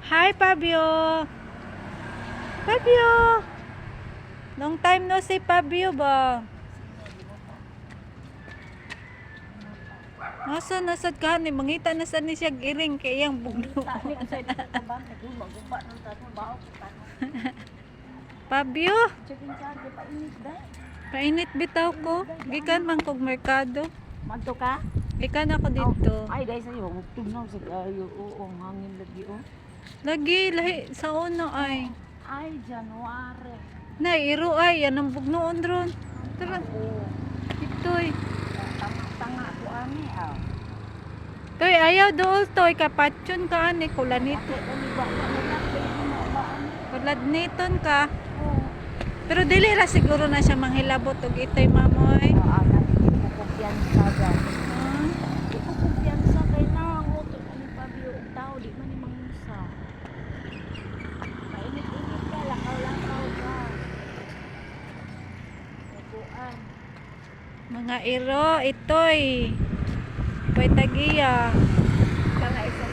Hi, Fabio. Fabio. Long time no see, Fabio ba? Nasad ka ni mangita na sad ni siya giring kay iyang bugno. Fabio, painit bitaw ko. Gikan man kog merkado. Magto ka? Ikan ako dito. Ay, guys, ayo. Tugnaw sa ayo. Oo, hangin lagi, oh. Lagi lahi sa uno ay. Ay, January. Na iro ay yan ang bugnoon ron. Tara. Oo. Itoy. Tanga ko ani, ah. Toy ayaw dool toy kapatyon ka ani kulanito. Ano ba? Ano ba? Kulaniton ka. Oo. Pero dili ra siguro na siya manghilabot og itoy mamoy. Hindi ko kumpiyansa dyan. Ah, Hindi ko kumpiyansa kay nangutot. Ano pa biyo? Tao, di man ni mangusa. Mainit-init ka, lakaw-lakaw ka. Naguan. mga iro itoy. Koy tagiya. Kala isa